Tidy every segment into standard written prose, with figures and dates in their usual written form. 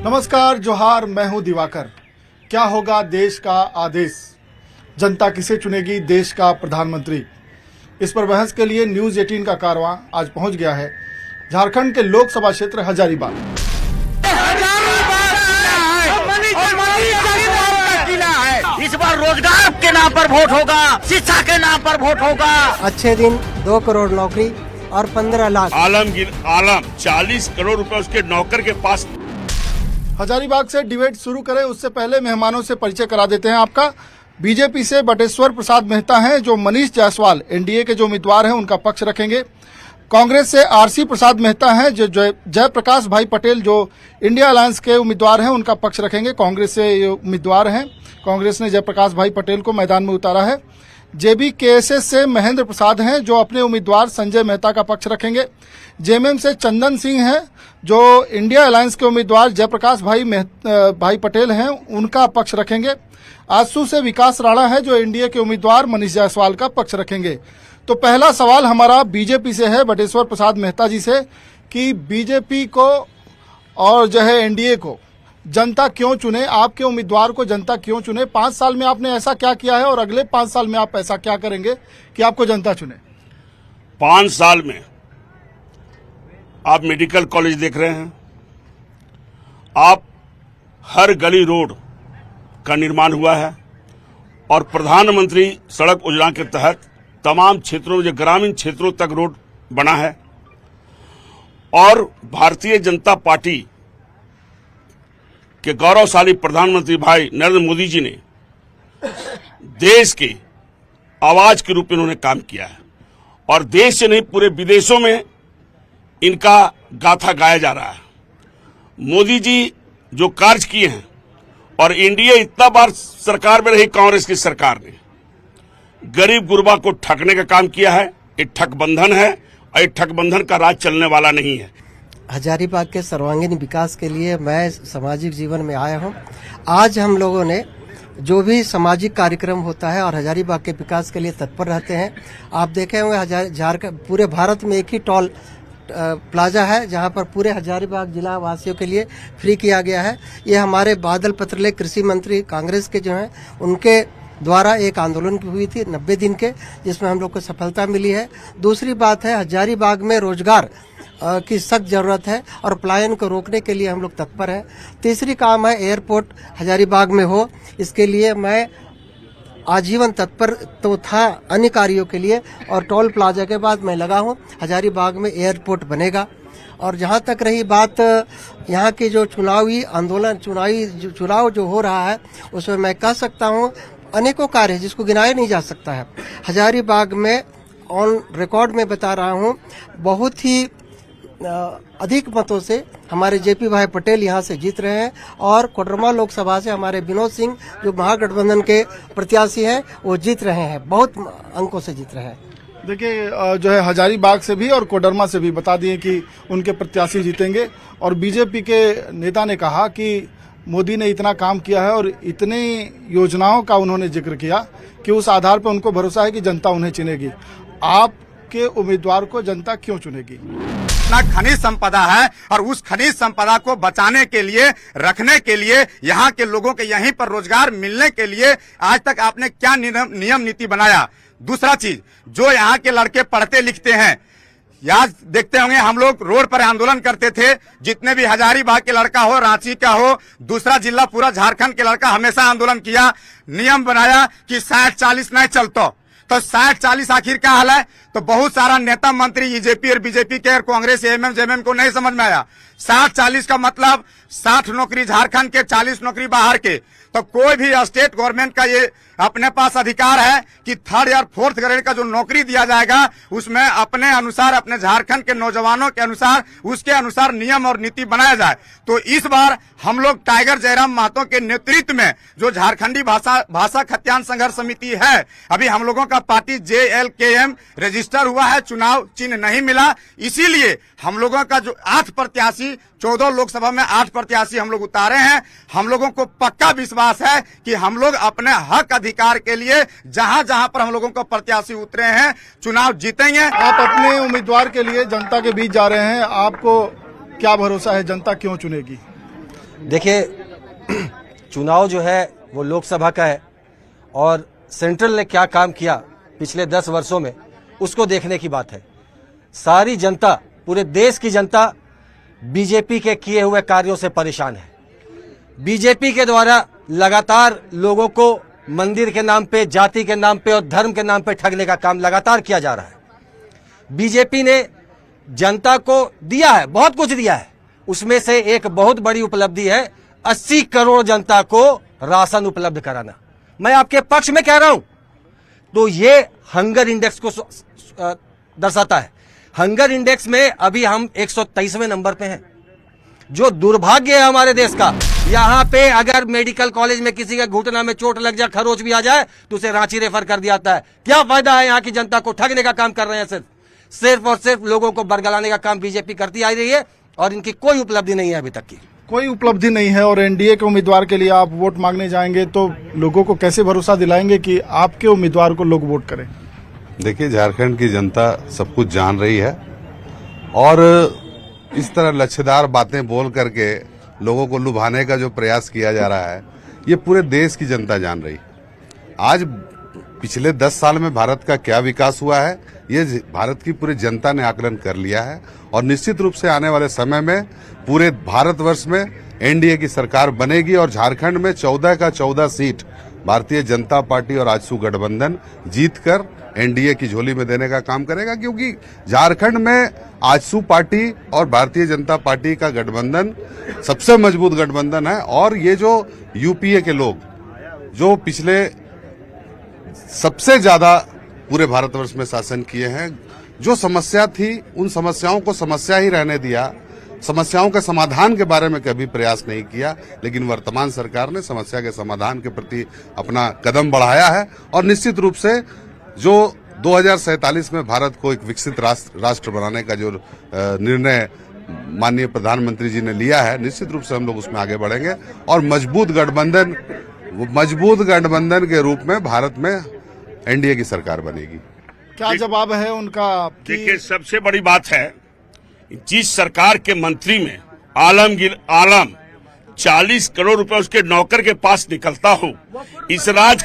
नमस्कार, जोहार। मैं हूं दिवाकर। क्या होगा देश का आदेश? जनता किसे चुनेगी देश का प्रधानमंत्री? इस पर बहस के लिए न्यूज 18 का कारवां आज पहुंच गया है झारखंड के लोकसभा क्षेत्र हजारीबाग। इस बार रोजगार के नाम पर वोट होगा, शिक्षा के नाम पर वोट होगा। अच्छे दिन 2 करोड़ नौकरी और 15 लाख। आलम 40 करोड़ रुपए उसके नौकर के पास। हजारीबाग से डिबेट शुरू करें उससे पहले मेहमानों से परिचय करा देते हैं आपका। बीजेपी से बटेश्वर प्रसाद मेहता हैं जो मनीष जायसवाल एनडीए के जो उम्मीदवार हैं उनका पक्ष रखेंगे। कांग्रेस से आरसी प्रसाद मेहता हैं जो जयप्रकाश भाई पटेल जो इंडिया अलायंस के उम्मीदवार हैं उनका पक्ष रखेंगे। कांग्रेस से ये उम्मीदवार हैं, कांग्रेस ने जयप्रकाश भाई पटेल को मैदान में उतारा है। जेबीकेएसएस से महेंद्र प्रसाद हैं जो अपने उम्मीदवार संजय मेहता का पक्ष रखेंगे। जेएमएम से चंदन सिंह हैं जो इंडिया अलायंस के उम्मीदवार जयप्रकाश भाई पटेल हैं उनका पक्ष रखेंगे। आजसू से विकास राणा है जो एनडीए के उम्मीदवार मनीष जायसवाल का पक्ष रखेंगे। तो पहला सवाल हमारा बीजेपी से है, बटेश्वर प्रसाद मेहता जी से, कि बीजेपी को और जो है एनडीए को जनता क्यों चुने? आपके उम्मीदवार को जनता क्यों चुने? 5 साल में आपने ऐसा क्या किया है और अगले 5 साल में आप ऐसा क्या करेंगे कि आपको जनता चुने? 5 साल में आप मेडिकल कॉलेज देख रहे हैं, आप हर गली रोड का निर्माण हुआ है और प्रधानमंत्री सड़क योजना के तहत तमाम क्षेत्रों में, ग्रामीण क्षेत्रों तक रोड बना है। और भारतीय जनता पार्टी के गौरवशाली प्रधानमंत्री भाई नरेंद्र मोदी जी ने देश की आवाज के रूप में उन्होंने काम किया है और देश से नहीं पूरे विदेशों में इनका गाथा गाया जा रहा है। मोदी जी जो कार्य किए हैं, और एनडीए इतना बार सरकार में रही कांग्रेस की सरकार ने, गरीब गुरबा को ठगने का काम किया है। ये ठगबंधन है और ये ठगबंधन का राज चलने वाला नहीं है। हजारीबाग के सर्वांगीण विकास के लिए मैं सामाजिक जीवन में आया हूं। आज हम लोगों ने जो भी सामाजिक कार्यक्रम होता है और हजारीबाग के विकास के लिए तत्पर रहते हैं। आप देखे होंगे झारखंड पूरे भारत में एक ही टोल प्लाजा है जहां पर पूरे हजारीबाग जिला वासियों के लिए फ्री किया गया है। ये हमारे बादल पत्रले कृषि मंत्री कांग्रेस के जो हैं उनके द्वारा एक आंदोलन हुई थी 90 दिन के, जिसमें हम लोग को सफलता मिली है। दूसरी बात है, हजारीबाग में रोजगार की सख्त जरूरत है और पलायन को रोकने के लिए हम लोग तत्पर हैं। तीसरी काम है एयरपोर्ट हजारीबाग में हो, इसके लिए मैं आजीवन तत्पर तो था अन्य कार्यों के लिए, और टोल प्लाजा के बाद मैं लगा हूं हजारीबाग में एयरपोर्ट बनेगा। और जहां तक रही बात यहाँ की जो चुनावी आंदोलन, चुनाव जो हो रहा है, उसमें मैं कह सकता हूं अनेकों कार्य जिसको गिनाया नहीं जा सकता है। हजारीबाग में ऑन रिकॉर्ड में बता रहा हूं, बहुत ही अधिक मतों से हमारे जेपी भाई पटेल यहां से जीत रहे हैं और कोडरमा लोकसभा से हमारे विनोद सिंह जो महागठबंधन के प्रत्याशी हैं वो जीत रहे हैं, बहुत अंकों से जीत रहे हैं। देखिए, जो है हजारीबाग से भी और कोडरमा से भी बता दिए कि उनके प्रत्याशी जीतेंगे। और बीजेपी के नेता ने कहा कि मोदी ने इतना काम किया है और इतने योजनाओं का उन्होंने जिक्र किया कि उस आधार पर उनको भरोसा है कि जनता उन्हें चुनेगी। आपके उम्मीदवार को जनता क्यों चुनेगी? खनिज संपदा है और उस खनिज संपदा को बचाने के लिए, रखने के लिए, यहाँ के लोगों के यहीं पर रोजगार मिलने के लिए आज तक आपने क्या नियम नीति बनाया? दूसरा चीज, जो यहाँ के लड़के पढ़ते लिखते हैं, याद देखते होंगे हम लोग रोड पर आंदोलन करते थे, जितने भी हजारीबाग के लड़का हो, रांची का हो, दूसरा जिला पूरा झारखंड के लड़का हमेशा आंदोलन किया, नियम बनाया कि 60-40 नहीं चलता। तो 60-40 आखिर क्या हाल है? तो बहुत सारा नेता मंत्री बीजेपी और बीजेपी के और कांग्रेस जेएमएम को नहीं समझ में आया। 60-40 का मतलब 60 नौकरी झारखंड के, 40 नौकरी बाहर के। तो कोई भी स्टेट गवर्नमेंट का ये अपने पास अधिकार है कि 3rd या 4th ग्रेड का जो नौकरी दिया जाएगा उसमें अपने अनुसार, अपने झारखंड के नौजवानों के अनुसार, उसके अनुसार नियम और नीति बनाया जाए। तो इस बार हम लोग टाइगर जयराम महतो के नेतृत्व में जो झारखंडी भाषा खत्यान संघर्ष समिति है, अभी हम लोगों का पार्टी JLKM रजिस्टर हुआ है, चुनाव चिन्ह नहीं मिला, इसीलिए हम लोगों का जो 8 प्रत्याशी, 14 लोकसभा में 8 प्रत्याशी हम लोग उतारे हैं। हम लोगों को पक्का विश्वास है कि हम लोग अपने हक अधिकार के लिए जहां जहां पर हम लोगों को प्रत्याशी उतरे हैं चुनाव जीतेंगे। आप अपने उम्मीदवार के लिए जनता के बीच जा रहे हैं, आपको क्या भरोसा है जनता क्यों चुनेगी? देखिए, चुनाव जो है वो लोकसभा का है और सेंट्रल ने क्या काम किया पिछले 10 वर्षों में उसको देखने की बात है। सारी जनता, पूरे देश की जनता बीजेपी के किए हुए कार्यों से परेशान है। बीजेपी के द्वारा लगातार लोगों को मंदिर के नाम पे, जाति के नाम पे और धर्म के नाम पे ठगने का काम लगातार किया जा रहा है। बीजेपी ने जनता को दिया है, बहुत कुछ दिया है। उसमें से एक बहुत बड़ी उपलब्धि है 80 करोड़ जनता को राशन उपलब्ध कराना। मैं आपके पक्ष में कह रहा हूं। तो ये हंगर इंडेक्स को दर्शाता है। हंगर इंडेक्स में अभी हम 123वें नंबर पे हैं, जो दुर्भाग्य है हमारे देश का। यहाँ पे अगर मेडिकल कॉलेज में किसी के घुटना में चोट लग जाए, खरोच भी आ जाए, तो उसे रांची रेफर कर दिया जाता है। क्या फायदा है? यहाँ की जनता को ठगने का काम कर रहे हैं। सिर्फ और सिर्फ लोगों को बरगलाने का काम बीजेपी करती आ रही है और इनकी कोई उपलब्धि नहीं है अभी तक की। कोई उपलब्धि नहीं है और एनडीए के उम्मीदवार के लिए आप वोट मांगने जाएंगे तो लोगों को कैसे भरोसा दिलाएंगे कि आपके उम्मीदवार को लोग वोट करें? देखिए, झारखंड की जनता सब कुछ जान रही है और इस तरह लच्छेदार बातें बोल करके लोगों को लुभाने का जो प्रयास किया जा रहा है, ये पूरे देश की जनता जान रही। आज पिछले 10 साल में भारत का क्या विकास हुआ है, ये भारत की पूरी जनता ने आकलन कर लिया है और निश्चित रूप से आने वाले समय में पूरे भारतवर्ष में एनडीए की सरकार बनेगी और झारखंड में 14 का 14 सीट भारतीय जनता पार्टी और आजसू गठबंधन जीतकर एनडीए की झोली में देने का काम करेगा, क्योंकि झारखंड में आजसू पार्टी और भारतीय जनता पार्टी का गठबंधन सबसे मजबूत गठबंधन है। और ये जो यूपीए के लोग जो पिछले सबसे ज्यादा पूरे भारतवर्ष में शासन किए हैं, जो समस्या थी उन समस्याओं को समस्या ही रहने दिया, समस्याओं के समाधान के बारे में कभी प्रयास नहीं किया। लेकिन वर्तमान सरकार ने समस्या के समाधान के प्रति अपना कदम बढ़ाया है और निश्चित रूप से जो 2047 में भारत को एक विकसित राष्ट्र बनाने का जो निर्णय माननीय प्रधानमंत्री जी ने लिया है, निश्चित रूप से हम लोग उसमें आगे बढ़ेंगे और मजबूत गठबंधन के रूप में भारत में एनडीए की सरकार बनेगी। क्या जवाब है उनका? देखिए, सबसे बड़ी बात है जिस सरकार के मंत्री में आलम 40 करोड़ रुपए उसके नौकर के पास निकलता हो, इस राज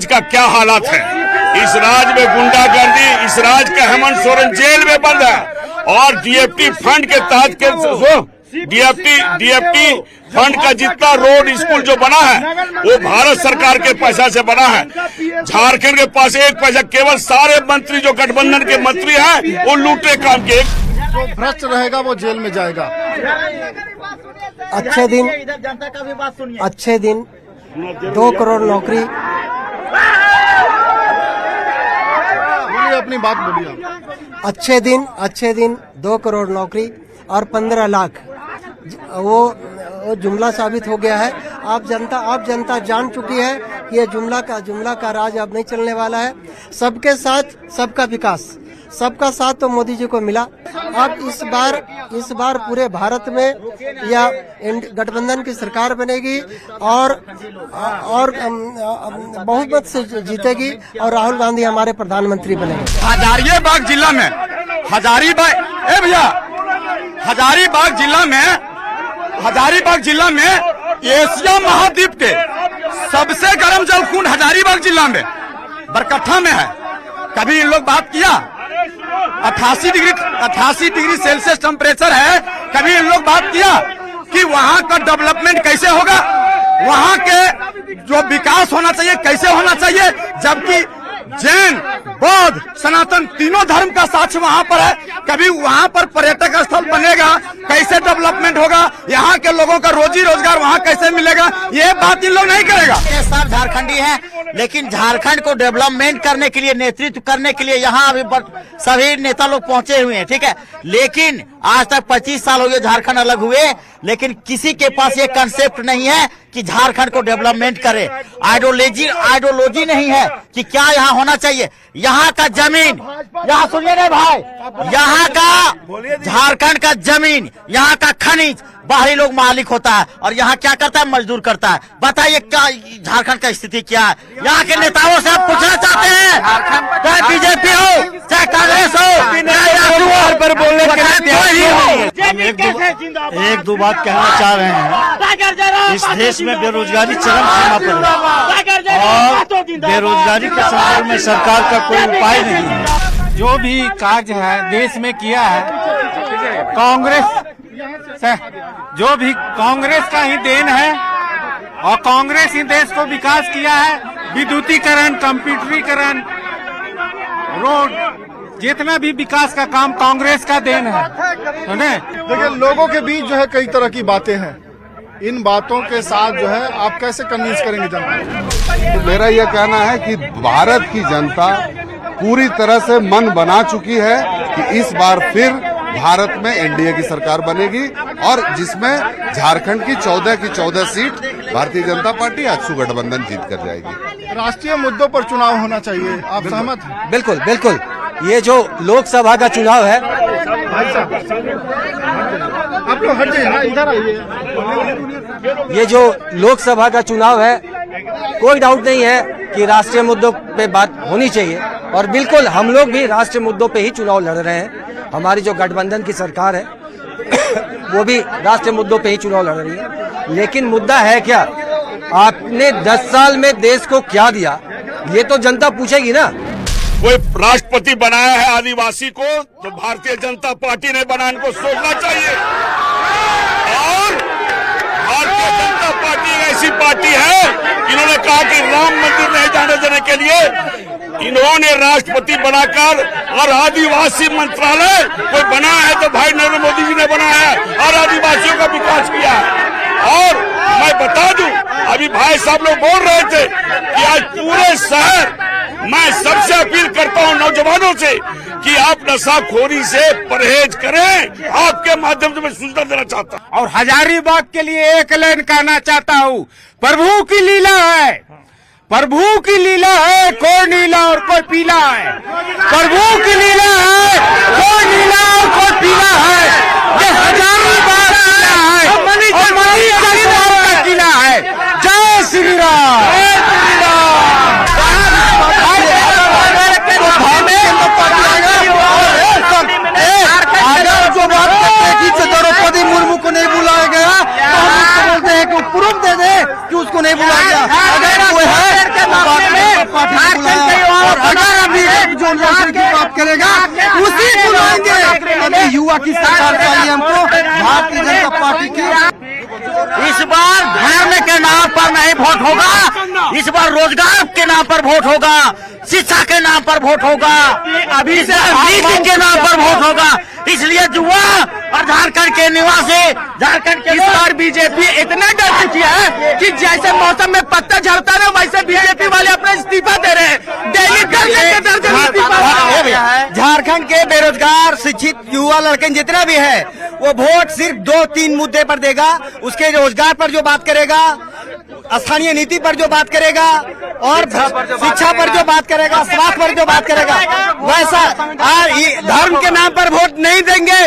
का क्या हालात है? इस राज में गुंडागर्दी, इस राज का हेमंत सोरेन जेल में बंद है और डीएफटी फंड के तहत डीएफटी फंड का जितना रोड स्कूल जो बना है वो भारत सरकार के पैसा से बना है। झारखंड के पास एक पैसा, केवल सारे मंत्री जो गठबंधन के मंत्री हैं वो लूटे काम के। जो भ्रष्ट रहेगा वो जेल में जाएगा। अच्छे दिन 2 करोड़ नौकरी। बोलिए, अपनी बात बोलिए। अच्छे दिन 2 करोड़ नौकरी और 15 लाख, वो जुमला साबित हो गया है। आप जनता जान चुकी है कि ये जुमला का राज अब नहीं चलने वाला है। सबके साथ सबका विकास, सबका साथ तो मोदी जी को मिला। अब इस बार पूरे भारत में या गठबंधन की सरकार बनेगी और बहुमत से जीतेगी और राहुल गांधी हमारे प्रधानमंत्री बनेंगे। हजारीबाग जिला में एशिया महाद्वीप के सबसे गर्म जलकुंड हजारीबाग जिला में बरकट्ठा में है। कभी इन लोग बात किया? 88 डिग्री सेल्सियस टेम्परेचर है। कभी इन लोग बात किया कि वहाँ का डेवलपमेंट कैसे होगा, वहाँ के जो विकास होना चाहिए कैसे होना चाहिए, जबकि जैन, बौद्ध, सनातन तीनों धर्म का साक्ष्य वहाँ पर है। कभी वहाँ पर पर्यटक स्थल बनेगा, कैसे डेवलपमेंट होगा, यहाँ के लोगों का रोजी रोजगार वहाँ कैसे मिलेगा, ये बात इन लोग नहीं करेगा। सब झारखंडी हैं, लेकिन झारखंड को डेवलपमेंट करने के लिए, नेतृत्व करने के लिए यहाँ अभी सभी नेता लोग पहुंचे हुए हैं, ठीक है। लेकिन आज तक 25 साल हो गए झारखंड अलग हुए, लेकिन किसी के पास ये कंसेप्ट नहीं है कि झारखंड को डेवलपमेट करे। आइडियोलॉजी नहीं है कि क्या यहाँ होना चाहिए। यहाँ का जमीन, यहाँ सुनिए रे भाई, यहाँ का झारखंड का जमीन, यहाँ का खनिज बाहरी लोग मालिक होता है और यहाँ क्या करता है? मजदूर करता है। बताइए क्या झारखंड का स्थिति क्या है? यहाँ के नेताओं से आप पूछना चाहते हैं, चाहे बीजेपी हो, चाहे कांग्रेस हो, चाहे पर बोलने के लिए हम एक दो बात कहना चाह रहे हैं। इस देश में बेरोजगारी चरम सीमा पर है और बेरोजगारी के संदर्भ में सरकार का कोई उपाय नहीं है। जो भी कार्य है देश में किया है जो भी कांग्रेस का ही देन है और कांग्रेस ही देश को विकास किया है। विद्युतीकरण, कंप्यूटरीकरण, रोड, जितना भी विकास का काम कांग्रेस का देन है। देखिए, लोगों के बीच जो है कई तरह की बातें हैं। इन बातों के साथ जो है आप कैसे कन्विंस करेंगे जनता? तो मेरा यह कहना है कि भारत की जनता पूरी तरह से मन बना चुकी है कि इस बार फिर भारत में एनडीए की सरकार बनेगी और जिसमें झारखंड की 14 सीट भारतीय जनता पार्टी आजसू गठबंधन जीत कर जाएगी। राष्ट्रीय मुद्दों पर चुनाव होना चाहिए, आप सहमत हैं? बिल्कुल बिल्कुल। ये जो लोकसभा का चुनाव है, आप लोग हट जाइए ना, इधर आइए। ये जो लोकसभा का चुनाव है, कोई डाउट नहीं है कि राष्ट्रीय मुद्दों पे बात होनी चाहिए और बिल्कुल हम लोग भी राष्ट्रीय मुद्दों पे ही चुनाव लड़ रहे हैं। हमारी जो गठबंधन की सरकार है वो भी राष्ट्रीय मुद्दों पे ही चुनाव लड़ रही है। लेकिन मुद्दा है क्या, आपने 10 साल में देश को क्या दिया, ये तो जनता पूछेगी ना। कोई राष्ट्रपति बनाया है आदिवासी को तो भारतीय जनता पार्टी ने बनाया, इनको सोचना चाहिए। और भारतीय जनता पार्टी ऐसी पार्टी है, इन्होंने कहा कि राम मंदिर नहीं जाने देने के लिए इन्होंने राष्ट्रपति बनाकर और आदिवासी मंत्रालय कोई बनाया है तो भाई नरेंद्र मोदी जी ने बनाया है और आदिवासियों का विकास किया है। और मैं बता दूं, अभी भाई साहब लोग बोल रहे थे कि आज पूरे शहर, मैं सबसे अपील करता हूं नौजवानों से कि आप नशाखोरी से परहेज करें। आपके माध्यम से मैं सूचना देना चाहता हूं। और हजारीबाग के लिए एक लाइन कहना चाहता हूँ, प्रभु की लीला है, प्रभु की लीला है, कोई नीला और कोई पीला है। प्रभु की लीला है, कोई नीला और कोई पीला है। ये हजारीबाग किला है और मनीष जालीबाग का किला है। जय श्री राम। जो बात करते हैं कि द्रौपदी मुर्मू को नहीं बुलाया गया तो हम उसको बोलते हैं कि प्रूफ दे दे कि उसको नहीं बुलाया गया। अगर कोई है और अगर अभी जो लड़के की बात करेगा उसी बुलाएंगे। अभी युवा की सरकार चाहिए हमको, भारतीय जनता पार्टी की। इस बार धर्म के नाम पर नहीं वोट होगा, इस बार रोजगार के नाम पर वोट होगा, शिक्षा के नाम पर वोट होगा, अभी से नीति के नाम पर वोट होगा। इसलिए युवा और झारखंड के निवासी, झारखंड के इस बार बीजेपी इतना डर चुकी है कि जैसे मौसम में पत्ता झड़ता है वैसे बीजेपी वाले अपना इस्तीफा दे रहे हैं। डेली झारखंड के बेरोजगार, शिक्षित युवा लड़के जितना भी है वो वोट सिर्फ 2-3 मुद्दे पर देगा। उसके रोजगार पर जो बात करेगा, स्थानीय नीति पर जो बात करेगा और शिक्षा पर जो बात करेगा, स्वास्थ्य पर जो बात करेगा, वैसा धर्म के नाम पर वोट नहीं देंगे।